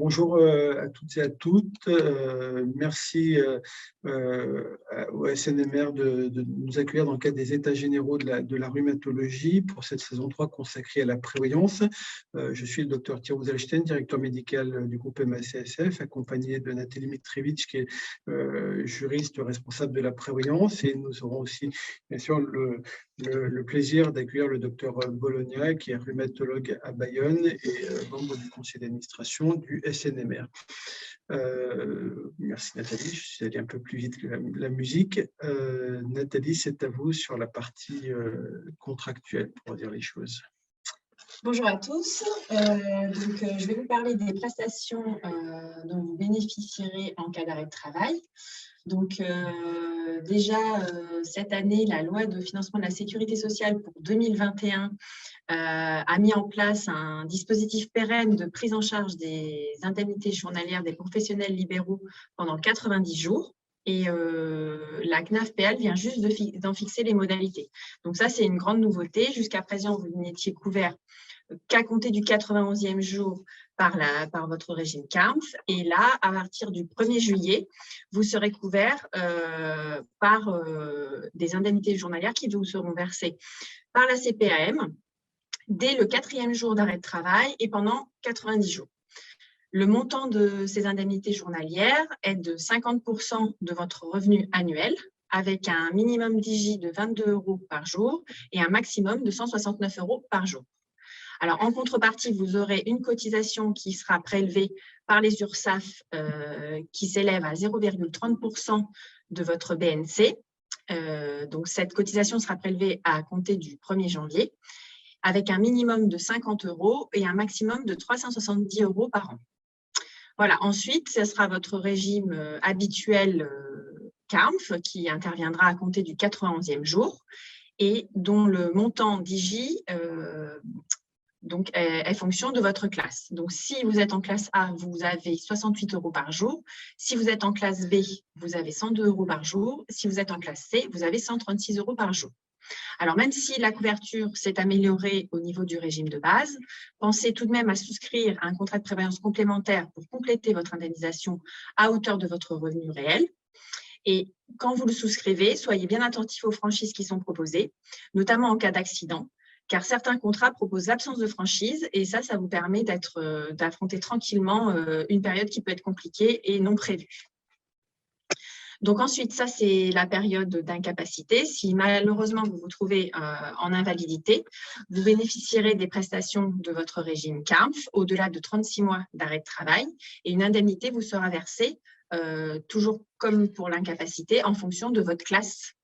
Bonjour à toutes et à toutes. Merci au SNMR de nous accueillir dans le cadre des États généraux de la rhumatologie pour cette saison 3 consacrée à la prévoyance. Je suis le docteur Thierry Zalstein, directeur médical du groupe MACSF, accompagné de Nathalie Mitrevich, qui est juriste responsable de la prévoyance. Et nous aurons aussi, bien sûr, le plaisir d'accueillir le docteur Bologna, qui est rhumatologue à Bayonne et membre du conseil d'administration du SNMR. Merci Nathalie, je suis allé un peu plus vite que la musique. Nathalie, c'est à vous sur la partie contractuelle, pour dire les choses. Bonjour à tous. Je vais vous parler des prestations dont vous bénéficierez en cas d'arrêt de travail. Donc, cette année, la loi de financement de la sécurité sociale pour 2021 a mis en place un dispositif pérenne de prise en charge des indemnités journalières des professionnels libéraux pendant 90 jours. Et la CNAF-PL vient juste d'en fixer les modalités. Donc ça, c'est une grande nouveauté. Jusqu'à présent, vous n'étiez couvert qu'à compter du 91e jour par votre régime CARMF. Et là, à partir du 1er juillet, vous serez couvert par des indemnités journalières qui vous seront versées par la CPAM dès le 4e jour d'arrêt de travail et pendant 90 jours. Le montant de ces indemnités journalières est de 50% de votre revenu annuel, avec un minimum d'IJ de 22 € par jour et un maximum de 169 € par jour. Alors, en contrepartie, vous aurez une cotisation qui sera prélevée par les URSSAF qui s'élève à 0,30% de votre BNC. Donc, cette cotisation sera prélevée à compter du 1er janvier, avec un minimum de 50 € et un maximum de 370 € par an. Voilà, ensuite, ce sera votre régime habituel CARMF qui interviendra à compter du 91e jour et dont le montant d'IJ est fonction de votre classe. Donc, si vous êtes en classe A, vous avez 68 € par jour. Si vous êtes en classe B, vous avez 102 € par jour. Si vous êtes en classe C, vous avez 136 € par jour. Alors, même si la couverture s'est améliorée au niveau du régime de base, pensez tout de même à souscrire à un contrat de prévoyance complémentaire pour compléter votre indemnisation à hauteur de votre revenu réel. Et quand vous le souscrivez, soyez bien attentif aux franchises qui sont proposées, notamment en cas d'accident, car certains contrats proposent l'absence de franchise et ça vous permet d'affronter tranquillement une période qui peut être compliquée et non prévue. Donc ensuite, ça c'est la période d'incapacité. Si malheureusement vous vous trouvez en invalidité, vous bénéficierez des prestations de votre régime CARMF au-delà de 36 mois d'arrêt de travail et une indemnité vous sera versée, toujours comme pour l'incapacité, en fonction de votre classe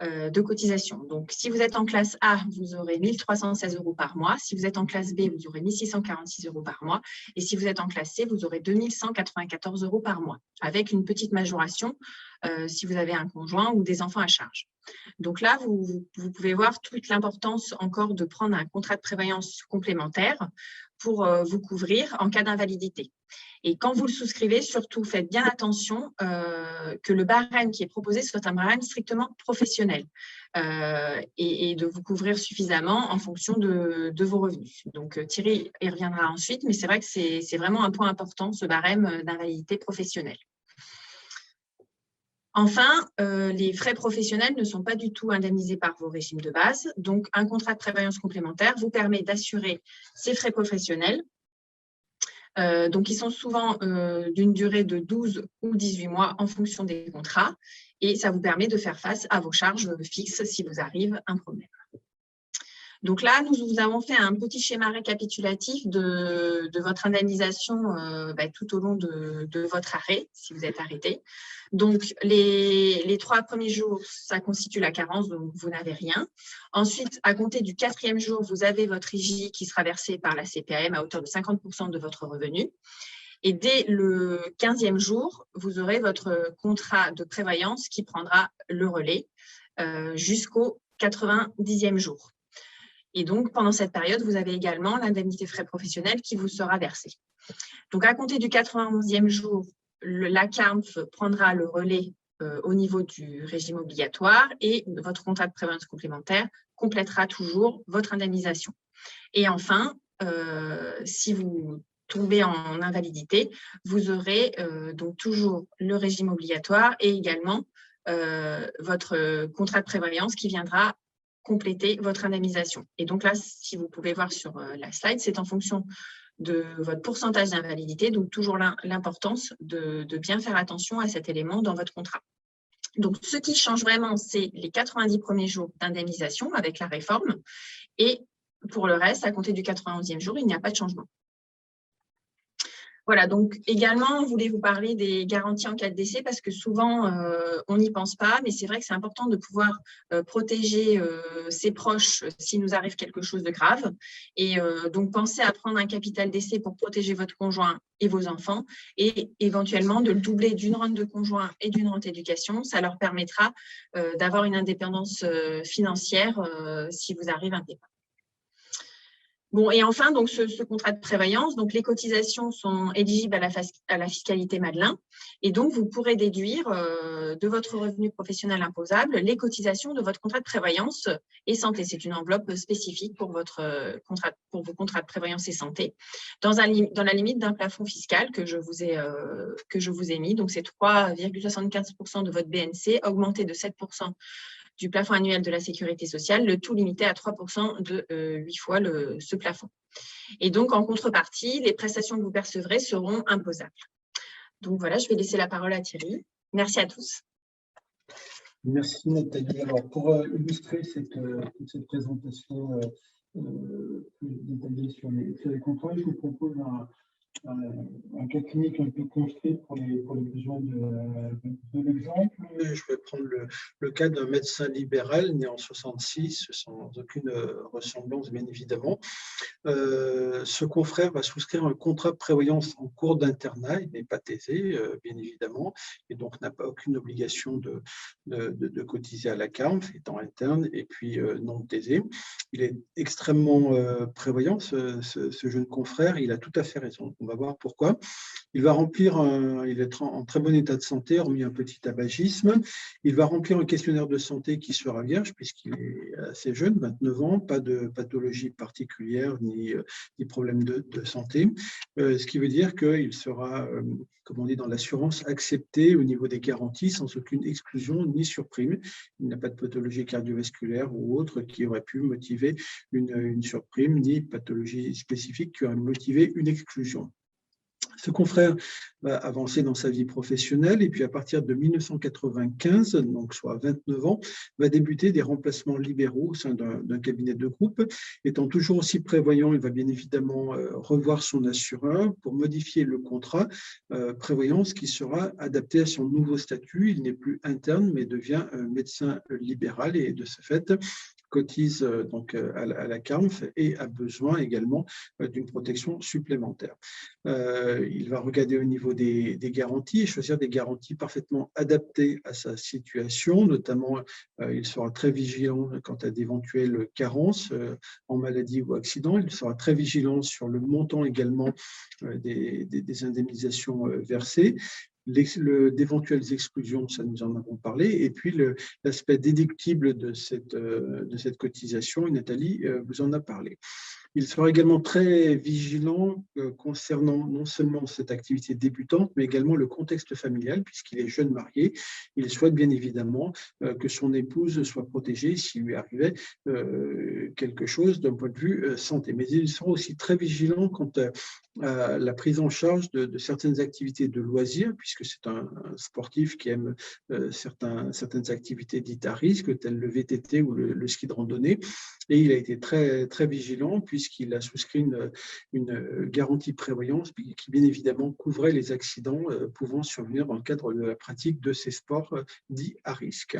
de cotisation. Donc, si vous êtes en classe A, vous aurez 1 316 € par mois. Si vous êtes en classe B, vous aurez 1 646 € par mois. Et si vous êtes en classe C, vous aurez 2 194 € par mois, avec une petite majoration si vous avez un conjoint ou des enfants à charge. Donc là, vous pouvez voir toute l'importance encore de prendre un contrat de prévoyance complémentaire pour vous couvrir en cas d'invalidité. Et quand vous le souscrivez, surtout, faites bien attention que le barème qui est proposé soit un barème strictement professionnel et de vous couvrir suffisamment en fonction de vos revenus. Donc, Thierry y reviendra ensuite, mais c'est vrai que c'est vraiment un point important, ce barème d'invalidité professionnelle. Enfin, les frais professionnels ne sont pas du tout indemnisés par vos régimes de base. Donc, un contrat de prévoyance complémentaire vous permet d'assurer ces frais professionnels. Donc, ils sont souvent d'une durée de 12 ou 18 mois en fonction des contrats. Et ça vous permet de faire face à vos charges fixes si vous arrive un problème. Donc là, nous vous avons fait un petit schéma récapitulatif de votre indemnisation tout au long de votre arrêt, si vous êtes arrêté. Donc, les 3 premiers jours, ça constitue la carence, donc vous n'avez rien. Ensuite, à compter du 4e jour, vous avez votre IJ qui sera versé par la CPAM à hauteur de 50% de votre revenu. Et dès le 15e jour, vous aurez votre contrat de prévoyance qui prendra le relais jusqu'au 90e jour. Et donc, pendant cette période, vous avez également l'indemnité frais professionnels qui vous sera versée. Donc, à compter du 91e jour, la CARMF prendra le relais au niveau du régime obligatoire et votre contrat de prévoyance complémentaire complétera toujours votre indemnisation. Et enfin, si vous tomber en invalidité, vous aurez donc toujours le régime obligatoire et également votre contrat de prévoyance qui viendra compléter votre indemnisation. Et donc là, si vous pouvez voir sur la slide, c'est en fonction de votre pourcentage d'invalidité, donc toujours l'importance de bien faire attention à cet élément dans votre contrat. Donc, ce qui change vraiment, c'est les 90 premiers jours d'indemnisation avec la réforme. Et pour le reste, à compter du 91e jour, il n'y a pas de changement. Voilà, donc également, on voulait vous parler des garanties en cas de décès parce que souvent, on n'y pense pas, mais c'est vrai que c'est important de pouvoir protéger ses proches s'il nous arrive quelque chose de grave. Et donc, pensez à prendre un capital décès pour protéger votre conjoint et vos enfants et éventuellement de le doubler d'une rente de conjoint et d'une rente éducation. Ça leur permettra d'avoir une indépendance financière si vous arrive un départ. Bon, et enfin, donc, ce contrat de prévoyance, donc les cotisations sont éligibles à la fiscalité Madelin et donc vous pourrez déduire de votre revenu professionnel imposable les cotisations de votre contrat de prévoyance et santé. C'est une enveloppe spécifique pour vos contrats de prévoyance et santé dans la limite d'un plafond fiscal que je vous ai mis. Donc, c'est 3,75% de votre BNC augmenté de 7% du plafond annuel de la sécurité sociale, le tout limité à 3% de 8 fois ce plafond. Et donc, en contrepartie, les prestations que vous percevrez seront imposables. Donc voilà, je vais laisser la parole à Thierry. Merci à tous. Merci Nathalie. Alors, pour illustrer cette présentation détaillée sur les contrôles, je vous propose un cas clinique un peu construit pour les besoins de l'exemple. Je vais prendre le cas d'un médecin libéral né en 66, sans aucune ressemblance, bien évidemment. Ce confrère va souscrire un contrat de prévoyance en cours d'internat. Il n'est pas thésé, bien évidemment, et donc n'a pas aucune obligation de cotiser à la CARMF, étant interne, et puis non thésé. Il est extrêmement prévoyant, ce jeune confrère. Il a tout à fait raison. On va voir pourquoi. Il va remplir, il est en très bon état de santé, hormis un petit tabagisme. Il va remplir un questionnaire de santé qui sera vierge, puisqu'il est assez jeune, 29 ans, pas de pathologie particulière ni problème de santé. Ce qui veut dire qu'il sera, comme on dit dans l'assurance, accepté au niveau des garanties sans aucune exclusion ni surprime. Il n'a pas de pathologie cardiovasculaire ou autre qui aurait pu motiver une surprime, ni pathologie spécifique qui aurait motivé une exclusion. Ce confrère va avancer dans sa vie professionnelle et puis à partir de 1995, donc soit 29 ans, va débuter des remplacements libéraux au sein d'un cabinet de groupe. Étant toujours aussi prévoyant, il va bien évidemment revoir son assureur pour modifier le contrat prévoyance qui sera adapté à son nouveau statut. Il n'est plus interne mais devient médecin libéral et de ce fait cotise donc à la CARMF et a besoin également d'une protection supplémentaire. Il va regarder au niveau des garanties et choisir des garanties parfaitement adaptées à sa situation. Notamment, il sera très vigilant quant à d'éventuelles carences en maladie ou accident. Il sera très vigilant sur le montant également des indemnisations versées. D'éventuelles exclusions, ça nous en avons parlé, et puis l'aspect déductible de cette cotisation, et Nathalie vous en a parlé. Il sera également très vigilant concernant non seulement cette activité débutante, mais également le contexte familial, puisqu'il est jeune marié. Il souhaite bien évidemment que son épouse soit protégée s'il lui arrivait quelque chose d'un point de vue santé. Mais il sera aussi très vigilant quant à la prise en charge de certaines activités de loisirs, puisque c'est un sportif qui aime certaines activités dites à risque, telles le VTT ou le ski de randonnée. Et il a été très, très vigilant puisqu'il a souscrit une garantie prévoyance qui, bien évidemment, couvrait les accidents pouvant survenir dans le cadre de la pratique de ces sports dits à risque.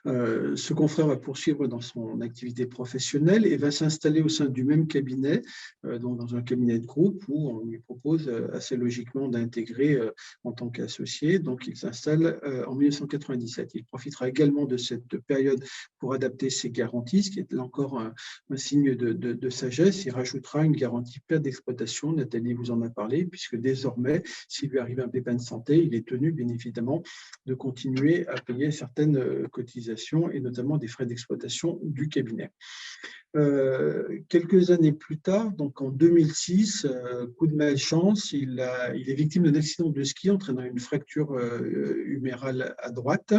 Ce confrère va poursuivre dans son activité professionnelle et va s'installer au sein du même cabinet, donc dans un cabinet de groupe où on lui propose assez logiquement d'intégrer en tant qu'associé. Donc, il s'installe en 1997. Il profitera également de cette période pour adapter ses garanties, ce qui est là encore un signe de sagesse. Il rajoutera une garantie perte d'exploitation. Nathalie vous en a parlé, puisque désormais, s'il lui arrive un pépin de santé, il est tenu, bien évidemment, de continuer à payer certaines cotisations et notamment des frais d'exploitation du cabinet. Quelques années plus tard, donc en 2006, coup de malchance, il est victime d'un accident de ski entraînant une fracture humérale à droite.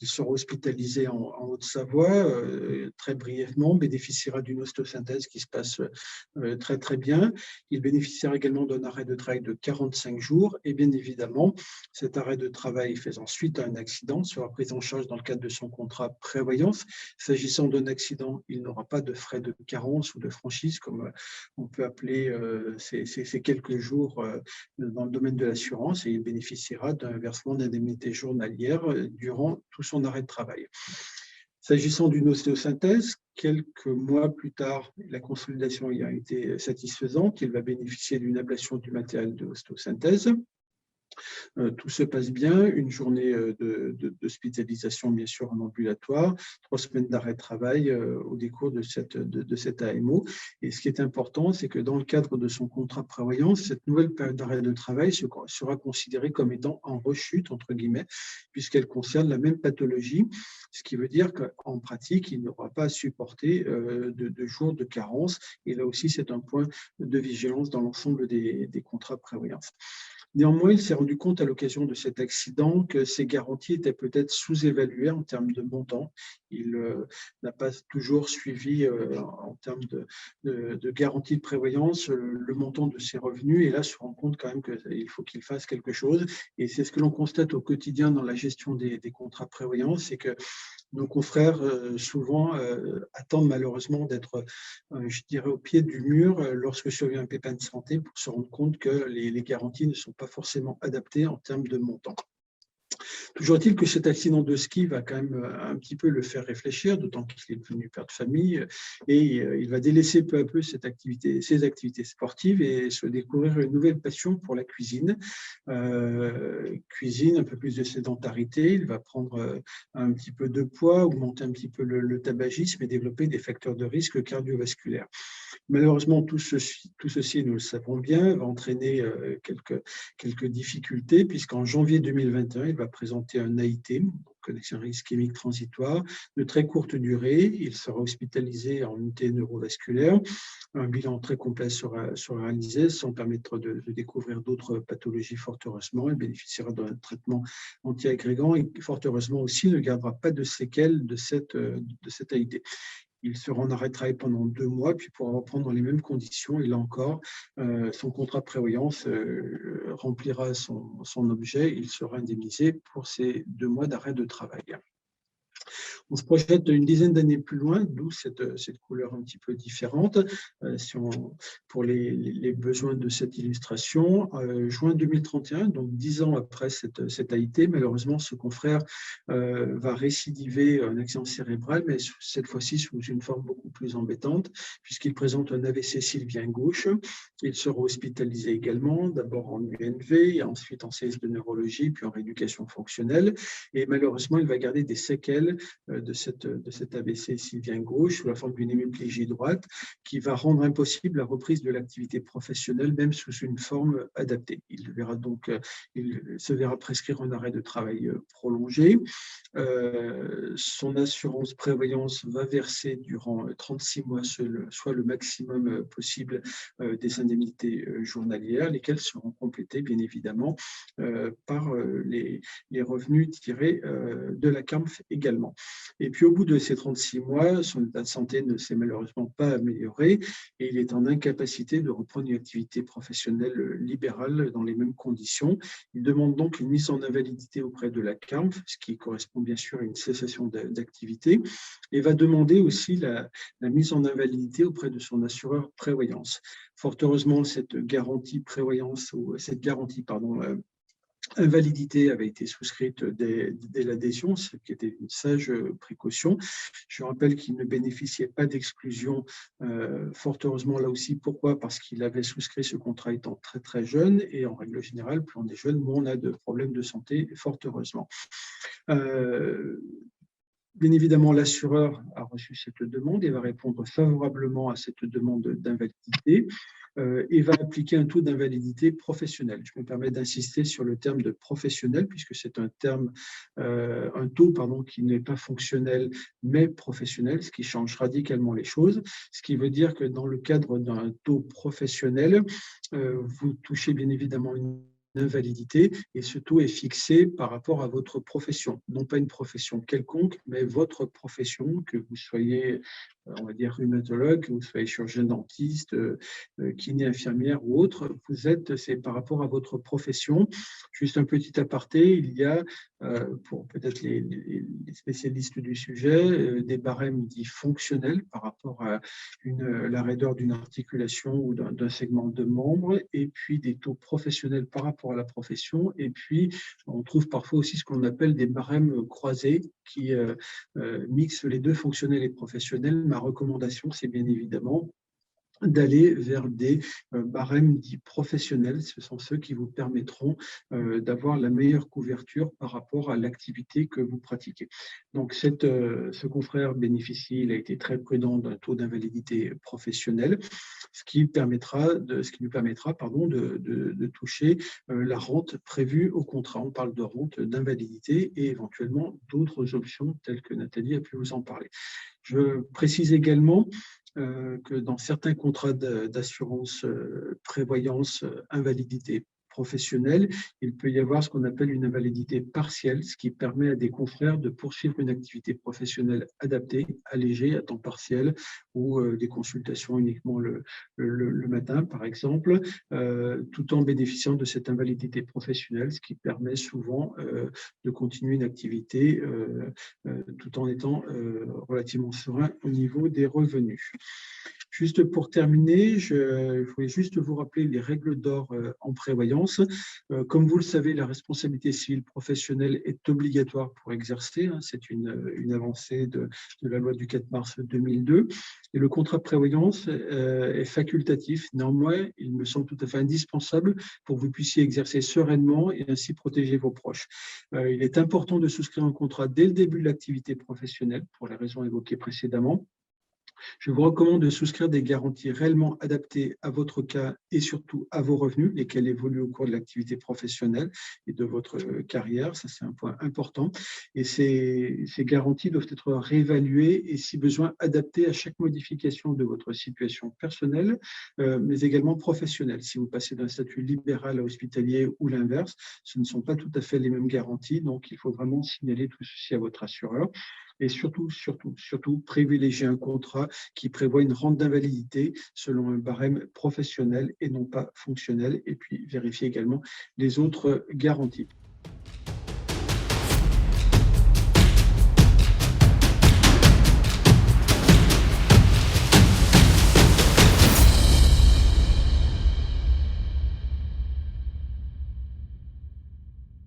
Il sera hospitalisé en Haute-Savoie très brièvement, bénéficiera d'une ostéosynthèse qui se passe très très bien. Il bénéficiera également d'un arrêt de travail de 45 jours et bien évidemment, cet arrêt de travail faisant suite à un accident sera pris en charge dans le cadre de son contrat prévoyance. S'agissant d'un accident, il n'aura pas de frais de carence ou de franchise, comme on peut appeler ces quelques jours dans le domaine de l'assurance, et il bénéficiera d'un versement d'indemnité journalière durant tout son arrêt de travail. S'agissant d'une ostéosynthèse, quelques mois plus tard, la consolidation ayant été satisfaisante, il va bénéficier d'une ablation du matériel de l'ostéosynthèse. Tout se passe bien, une journée d'hospitalisation bien sûr en ambulatoire, 3 semaines d'arrêt de travail au décours de cette AMO. Et ce qui est important, c'est que dans le cadre de son contrat de prévoyance, cette nouvelle période d'arrêt de travail sera considérée comme étant en rechute, entre guillemets, puisqu'elle concerne la même pathologie, ce qui veut dire qu'en pratique, il n'aura pas à supporter de jours de carence. Et là aussi, c'est un point de vigilance dans l'ensemble des contrats de prévoyance. Néanmoins, il s'est rendu compte à l'occasion de cet accident que ses garanties étaient peut-être sous-évaluées en termes de montant. Il n'a pas toujours suivi en termes de garantie de prévoyance le montant de ses revenus, et là se rend compte quand même qu'il faut qu'il fasse quelque chose. Et c'est ce que l'on constate au quotidien dans la gestion des contrats de prévoyance, c'est que nos confrères souvent attendent malheureusement d'être, je dirais, au pied du mur lorsque survient un pépin de santé pour se rendre compte que les garanties ne sont pas forcément adaptées en termes de montant. Toujours est-il que cet accident de ski va quand même un petit peu le faire réfléchir, d'autant qu'il est devenu père de famille, et il va délaisser peu à peu ses activités sportives et se découvrir une nouvelle passion pour la cuisine. Cuisine, un peu plus de sédentarité, il va prendre un petit peu de poids, augmenter un petit peu le tabagisme et développer des facteurs de risque cardiovasculaires. Malheureusement, tout ceci, nous le savons bien, va entraîner quelques difficultés, puisqu'en janvier 2021, il va présenter un AIT, connexion à risque ischémique transitoire, de très courte durée. Il sera hospitalisé en unité neurovasculaire. Un bilan très complet sera réalisé, sans permettre de découvrir d'autres pathologies, fort heureusement. Il bénéficiera d'un traitement anti-agrégant et, fort heureusement aussi, ne gardera pas de séquelles de cette AIT. Il sera en arrêt de travail pendant 2 mois, puis pourra reprendre dans les mêmes conditions. Et là encore, son contrat de prévoyance remplira son objet. Il sera indemnisé pour ces 2 mois d'arrêt de travail. On se projette une dizaine d'années plus loin, d'où cette couleur un petit peu différente. Pour les besoins de cette illustration, juin 2031, donc 10 ans après cette AIT, malheureusement, ce confrère va récidiver un accident cérébral, mais cette fois-ci sous une forme beaucoup plus embêtante, puisqu'il présente un AVC sylvien gauche. Il sera hospitalisé également, d'abord en UNV, et ensuite en CS de neurologie, puis en rééducation fonctionnelle. Et malheureusement, il va garder des séquelles de cet AVC sylvien gauche sous la forme d'une hémiplégie droite qui va rendre impossible la reprise de l'activité professionnelle, même sous une forme adaptée. Il se verra prescrire un arrêt de travail prolongé. Son assurance prévoyance va verser durant 36 mois, soit le maximum possible des indemnités journalières, lesquelles seront complétées bien évidemment par les revenus tirés de la CAMF également. Et puis au bout de ces 36 mois, son état de santé ne s'est malheureusement pas amélioré et il est en incapacité de reprendre une activité professionnelle libérale dans les mêmes conditions. Il demande donc une mise en invalidité auprès de la CAMF, ce qui correspond bien sûr à une cessation d'activité, et va demander aussi la mise en invalidité auprès de son assureur prévoyance. Fort heureusement, cette garantie prévoyance, ou cette garantie, pardon, invalidité avait été souscrite dès l'adhésion, ce qui était une sage précaution. Je rappelle qu'il ne bénéficiait pas d'exclusion, fort heureusement là aussi. Pourquoi? Parce qu'il avait souscrit ce contrat étant très très jeune, et en règle générale, plus on est jeune, moins on a de problèmes de santé, fort heureusement. Bien évidemment, l'assureur a reçu cette demande et va répondre favorablement à cette demande d'invalidité et va appliquer un taux d'invalidité professionnel. Je me permets d'insister sur le terme de professionnel puisque c'est un taux qui n'est pas fonctionnel mais professionnel, ce qui change radicalement les choses. Ce qui veut dire que dans le cadre d'un taux professionnel, vous touchez bien évidemment une invalidité et ce taux est fixé par rapport à votre profession, non pas une profession quelconque, mais votre profession, que vous soyez, on va dire, rhumatologue, que vous soyez chirurgien dentiste, kiné, infirmière ou autre, c'est par rapport à votre profession. Juste un petit aparté, il y a, pour peut-être les spécialistes du sujet, des barèmes dits fonctionnels par rapport à la raideur d'une articulation ou d'un segment de membre, et puis des taux professionnels par rapport à la profession, et puis on trouve parfois aussi ce qu'on appelle des barèmes croisés qui mixent les deux, fonctionnels et professionnels. Ma recommandation, c'est bien évidemment d'aller vers des barèmes dits professionnels. Ce sont ceux qui vous permettront d'avoir la meilleure couverture par rapport à l'activité que vous pratiquez. Donc, ce confrère bénéficie, il a été très prudent d'un taux d'invalidité professionnelle, ce qui lui permettra de toucher la rente prévue au contrat. On parle de rente d'invalidité et éventuellement d'autres options telles que Nathalie a pu vous en parler. Je précise également que dans certains contrats d'assurance prévoyance invalidité professionnelle, il peut y avoir ce qu'on appelle une invalidité partielle, ce qui permet à des confrères de poursuivre une activité professionnelle adaptée, allégée, à temps partiel, ou des consultations uniquement le matin, par exemple, tout en bénéficiant de cette invalidité professionnelle, ce qui permet souvent de continuer une activité tout en étant relativement serein au niveau des revenus. Juste pour terminer, je voulais juste vous rappeler les règles d'or en prévoyance. Comme vous le savez, la responsabilité civile professionnelle est obligatoire pour exercer. C'est une avancée de la loi du 4 mars 2002. Et le contrat de prévoyance est facultatif. Néanmoins, il me semble tout à fait indispensable pour que vous puissiez exercer sereinement et ainsi protéger vos proches. Il est important de souscrire un contrat dès le début de l'activité professionnelle pour les raisons évoquées précédemment. Je vous recommande de souscrire des garanties réellement adaptées à votre cas et surtout à vos revenus, lesquels évoluent au cours de l'activité professionnelle et de votre carrière. Ça, c'est un point important. Et ces garanties doivent être réévaluées et, si besoin, adaptées à chaque modification de votre situation personnelle, mais également professionnelle. Si vous passez d'un statut libéral à hospitalier ou l'inverse, ce ne sont pas tout à fait les mêmes garanties. Donc, il faut vraiment signaler tout ceci à votre assureur. Et surtout, privilégier un contrat qui prévoit une rente d'invalidité selon un barème professionnel et non pas fonctionnel, et puis vérifier également les autres garanties.